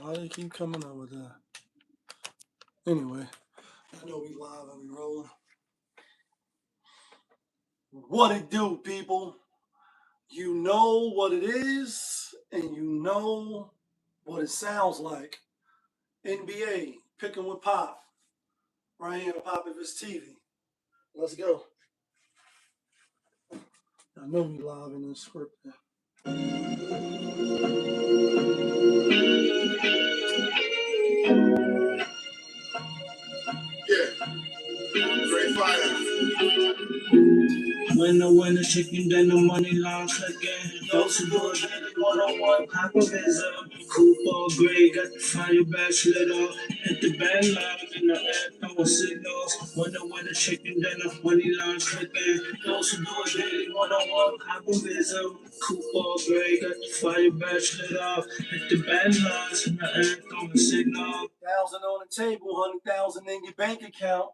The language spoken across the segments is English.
Why do you keep coming up with that? Anyway, I know we live and we rolling. What it do, people? You know what it is, and you know what it sounds like. NBA, picking with Pop, right here on Pop of his TV. Let's go. I know we live in the script. Yeah, great fire. When the winner chicken, then the money line clicking. Those who do it really one-on-one activism. Cooper Gray got the fire badge lit up. Hit the band line in the air, throwing signals. When the winner chicken, then the money line clicking. Those who do it really one-on-one activism. Cooper Gray got the fire badge lit up. Hit the band lines in the air, throwing signals. 1,000 on the table, 100,000 in your bank account.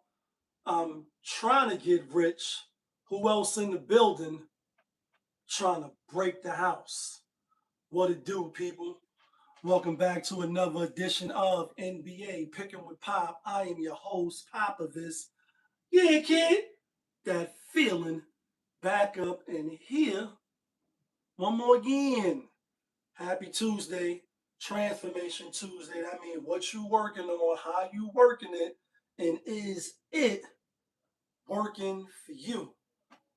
I'm trying to get rich. Who else in the building trying to break the house? What it do, people? Welcome back to another edition of NBA Picking with Pop. I am your host, Popovich. Yeah, kid. That feeling back up in here. One more again. Happy Tuesday. Transformation Tuesday. I mean, what you working on, how you working it, and is it working for you?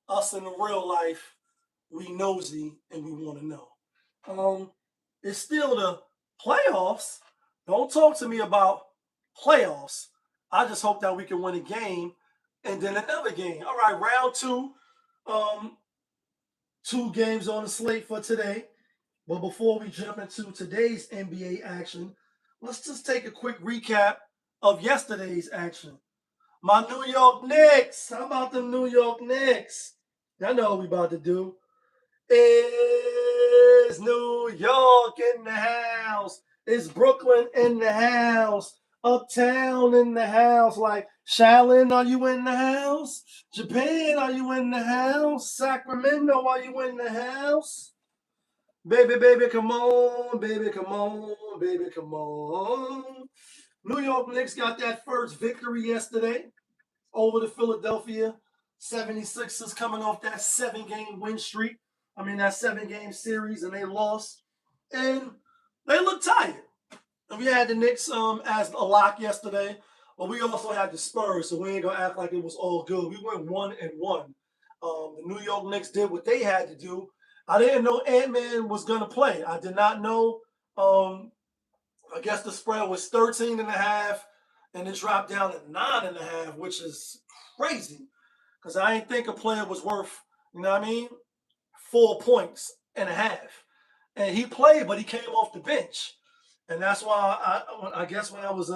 Us in the real life, we nosy and we want to know. It's still the playoffs. Don't talk to me about playoffs. I just hope that we can win a game and then another game. All right, round two. Um, two games on the slate for today. But before we jump into today's NBA action, let's just take a quick recap of yesterday's action. My New York Knicks. How about the New York Knicks? I know what we about to do. It's New York in the house. It's Brooklyn in the house. Uptown in the house. Like, Shaolin, are you in the house? Japan, are you in the house? Sacramento, are you in the house? Baby, baby, come on. Baby, come on. Baby, come on. New York Knicks got that first victory yesterday over the Philadelphia 76ers, coming off that 7-game win streak. I mean, that 7-game series, and they lost. And they look tired. And we had the Knicks as a lock yesterday, but we also had the Spurs, so we ain't going to act like it was all good. We went 1-1. The New York Knicks did what they had to do. I didn't know Ant-Man was going to play. I did not know. I guess the spread was 13 and a half, and it dropped down to 9.5, which is crazy because I didn't think a player was worth, you know what I mean, 4 points and a half. And he played, but he came off the bench. And that's why I guess when I was,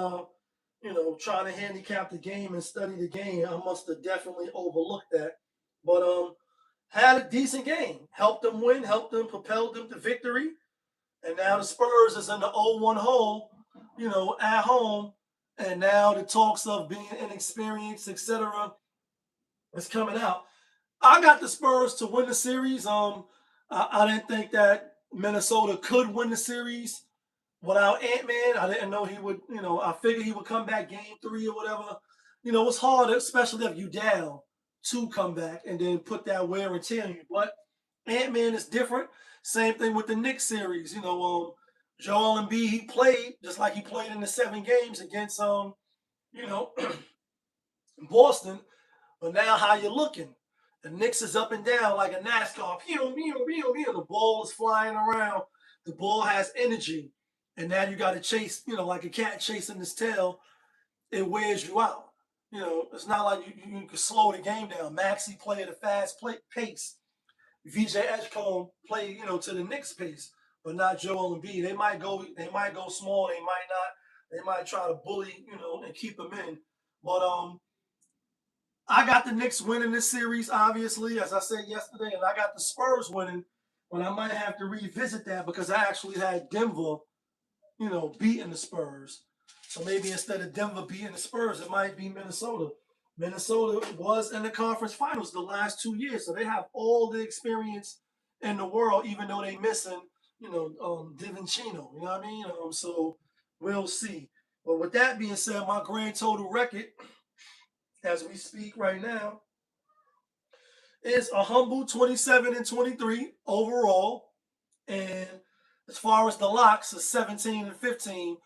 trying to handicap the game and study the game, I must have definitely overlooked that. But had a decent game, helped them win, helped them, propelled them to victory. And now the Spurs is in the 0-1 hole, at home. And now the talks of being inexperienced, etc., is coming out. I got the Spurs to win the series. I didn't think that Minnesota could win the series without Ant-Man. I didn't know he would, I figured he would come back game 3 or whatever. It's hard, especially if you down, to come back and then put that wear and tear on you. But Ant-Man is different. Same thing with the Knicks series. Joel Embiid, he played just like he played in the 7 games against, Boston. But now how you looking? The Knicks is up and down like a NASCAR. The ball is flying around. The ball has energy. And now you got to chase, like a cat chasing his tail. It wears you out. It's not like you can slow the game down. Maxey play at a fast pace. VJ Edgecombe play, to the Knicks pace, but not Joel Embiid. They might go small. They might not. They might try to bully, and keep them in. But I got the Knicks winning this series, obviously, as I said yesterday, and I got the Spurs winning. But I might have to revisit that because I actually had Denver, beating the Spurs. So maybe instead of Denver beating the Spurs, it might be Minnesota. Minnesota was in the conference finals the last 2 years, so they have all the experience in the world, even though they missing, Divincenzo. You know what I mean? So We'll see. But with that being said, my grand total record, as we speak right now, is a humble 27-23 overall. And as far as the locks, it's 17-15.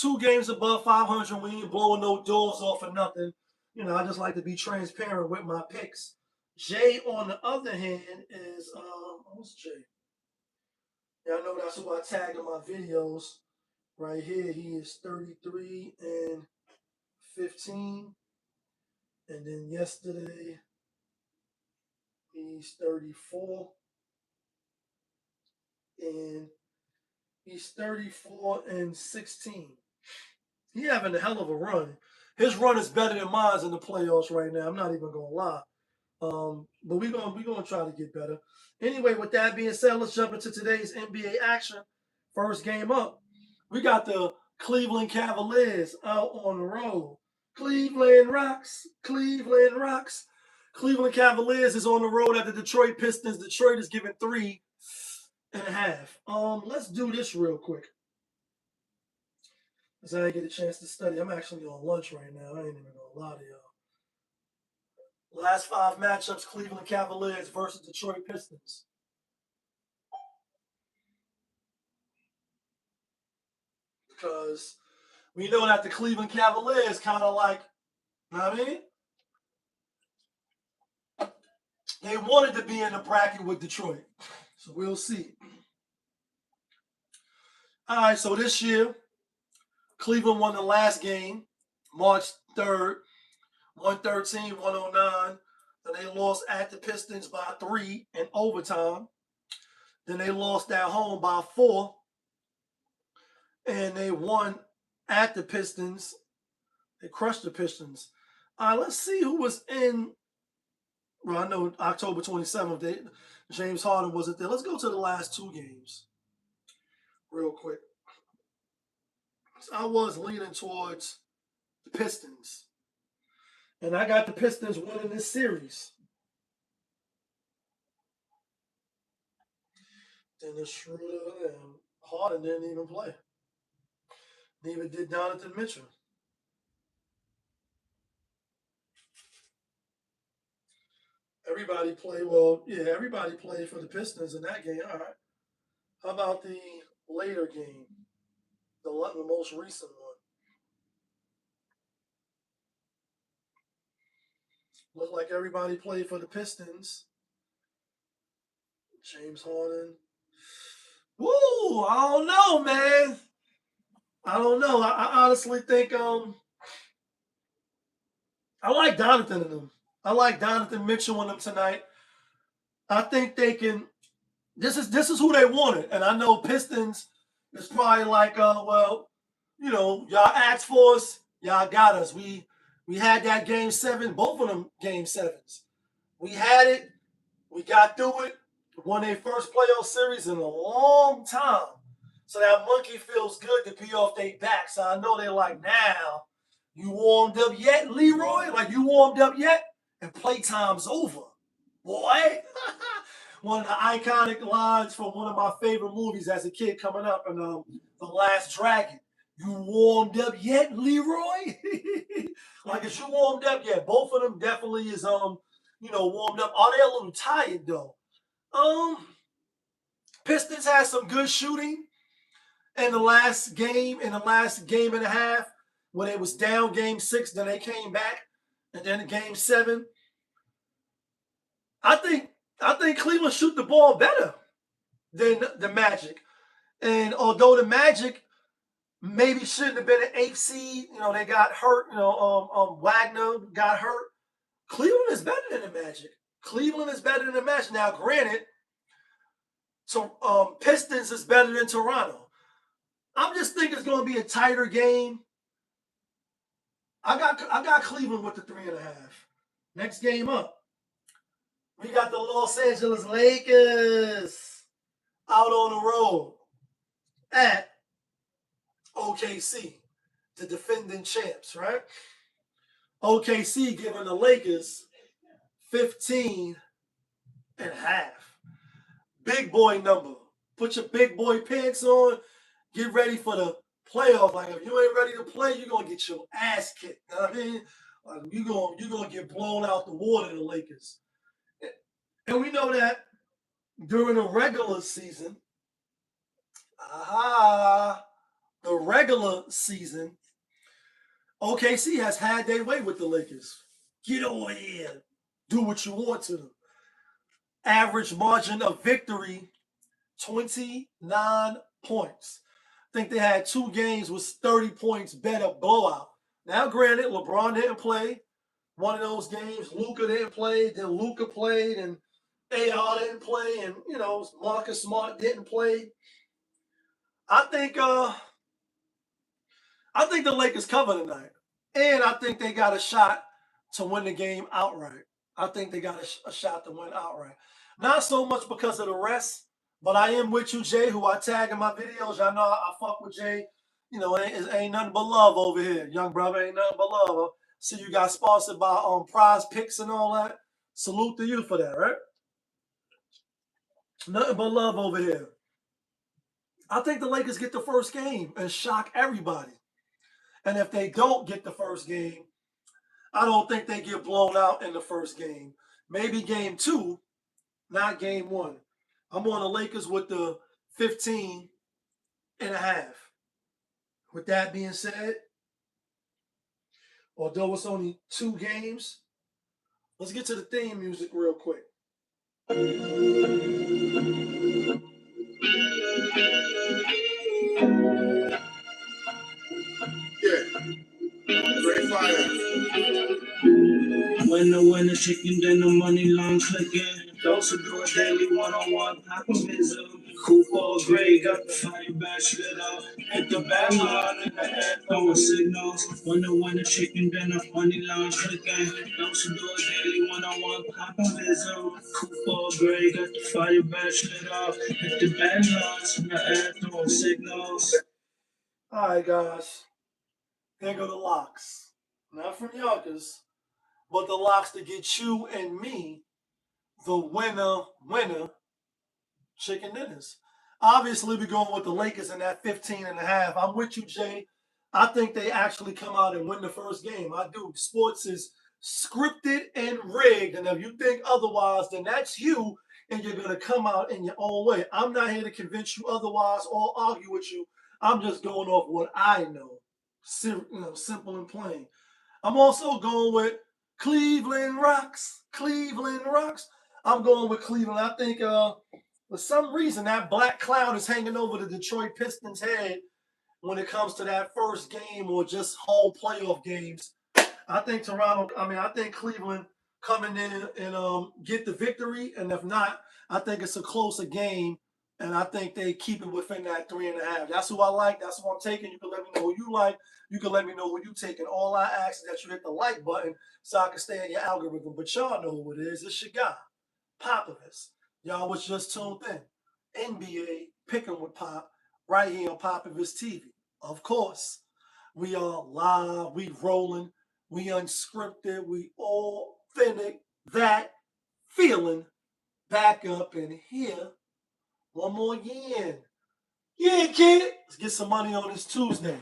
2 games above 500. We ain't blowing no doors off or nothing. You know, I just like to be transparent with my picks. JaY, on the other hand, is what's JaY? Yeah, I know that's who I tag in my videos. Right here, he is 33-15. And then yesterday, he's 34. And he's 34-16. He having a hell of a run. His run is better than mine in the playoffs right now. I'm not even gonna lie. But we're gonna try to get better. Anyway, with that being said, let's jump into today's NBA action. First game up, we got the Cleveland Cavaliers out on the road. Cleveland rocks. Cleveland rocks. Cleveland Cavaliers is on the road at the Detroit Pistons. Detroit is giving 3.5. Let's do this real quick, because I didn't get a chance to study. I'm actually on lunch right now. I ain't even gonna lie to y'all. Last 5 matchups: Cleveland Cavaliers versus Detroit Pistons. Because we know that the Cleveland Cavaliers kind of like, you know what I mean? They wanted to be in the bracket with Detroit. So we'll see. All right, so this year, Cleveland won the last game, March 3rd, 113-109. Then they lost at the Pistons by 3 in overtime. Then they lost at home by 4. And they won at the Pistons. They crushed the Pistons. Let's see who was in. Well, I know October 27th, James Harden wasn't there. Let's go to the last 2 games real quick. So I was leaning towards the Pistons. And I got the Pistons winning this series. Dennis Schroeder and Harden didn't even play. Neither did Donovan Mitchell. Everybody played, well, yeah, everybody played for the Pistons in that game. All right. How about the later game? The most recent one. Looked like everybody played for the Pistons. James Harden. Woo! I don't know, man. I don't know. I honestly think I like Donovan in them. I like Donovan Mitchell in them tonight. I think they can. This is who they wanted, and I know Pistons is probably like, well, you know, y'all asked for us, y'all got us. We had that game 7, both of them game 7s. We had it. We got through it. Won their first playoff series in a long time. So that monkey feels good to be off their back. So I know they're like, now, you warmed up yet, Leroy? Like, you warmed up yet? And playtime's over. Boy. One of the iconic lines from one of my favorite movies as a kid coming up, and The Last Dragon. You warmed up yet, Leroy? Like, is you warmed up yet? Both of them definitely is warmed up. Are they a little tired though? Pistons had some good shooting in the last game and a half, when it was down game 6, then they came back, and then in game 7. I think Cleveland shoot the ball better than the Magic. And although the Magic maybe shouldn't have been an 8th seed, they got hurt, Wagner got hurt. Cleveland is better than the Magic. Cleveland is better than the Magic. Now, granted, so Pistons is better than Toronto. I'm just thinking it's going to be a tighter game. I got Cleveland with the 3.5. Next game up, we got the Los Angeles Lakers out on the road at OKC, the defending champs, right? OKC giving the Lakers 15.5. Big boy number. Put your big boy pants on. Get ready for the playoffs. Like if you ain't ready to play, you're gonna get your ass kicked. You know what I mean? Like you're gonna get blown out the water, the Lakers. And we know that during the regular season, the regular season, OKC has had their way with the Lakers. Get over here. Do what you want to them. Average margin of victory, 29 points. I think they had 2 games with 30 points better blowout. Now, granted, LeBron didn't play one of those games. Luka didn't play. Then Luka played, and AR didn't play, and Marcus Smart didn't play. I think the Lakers cover tonight, and I think they got a shot to win the game outright. I think they got a shot to win outright. Not so much because of the rest, but I am with you, JaY, who I tag in my videos. Y'all know I fuck with JaY. Ain't nothing but love over here. Young brother, ain't nothing but love. See, you got sponsored by Prize Picks and all that. Salute to you for that, right? Nothing but love over here. I think the Lakers get the first game and shock everybody. And if they don't get the first game, I don't think they get blown out in the first game. Maybe game 2, not game 1. I'm on the Lakers with the 15.5. With that being said, although it's only 2 games, let's get to the theme music real quick. Yeah. Great fire. When the winner chicken, then the money line clicking. Those who do it daily one-on-one, pacifism. Coupon gray, got the fire bash lit up. Hit the back line in the head, throwing signals. When the winner chicken, then the money line clicking. Those who do it daily one-on-one, pacifism. Coupon gray, got the fire bash lit up. Hit the back lines in the head, throwing signals. All right, guys. Here go the locks. Not from Yonkers, but the locks to get you and me the winner chicken dinners. Obviously, we're going with the Lakers in that 15.5. I'm with you, JaY. I think they actually come out and win the first game. I do. Sports is scripted and rigged. And if you think otherwise, then that's you, and you're going to come out in your own way. I'm not here to convince you otherwise or argue with you. I'm just going off what I know. Simple and plain. I'm also going with Cleveland Rocks. Cleveland Rocks. I'm going with Cleveland. I think for some reason that black cloud is hanging over the Detroit Pistons' head when it comes to that first game or just whole playoff games. I think I think Cleveland coming in and get the victory. And if not, I think it's a closer game. And I think they keep it within that 3.5. That's who I like. That's who I'm taking. You can let me know who you like. You can let me know who you taking. All I ask is that you hit the like button so I can stay in your algorithm. But y'all know who it is. It's your guy, Popovich. Y'all was just tuned in. NBA Picking with Pop right here on Popovich TV. Of course, we are live. We rolling. We unscripted. We authentic. That feeling back up in here. One more again. Yeah, kid. Let's get some money on this Tuesday.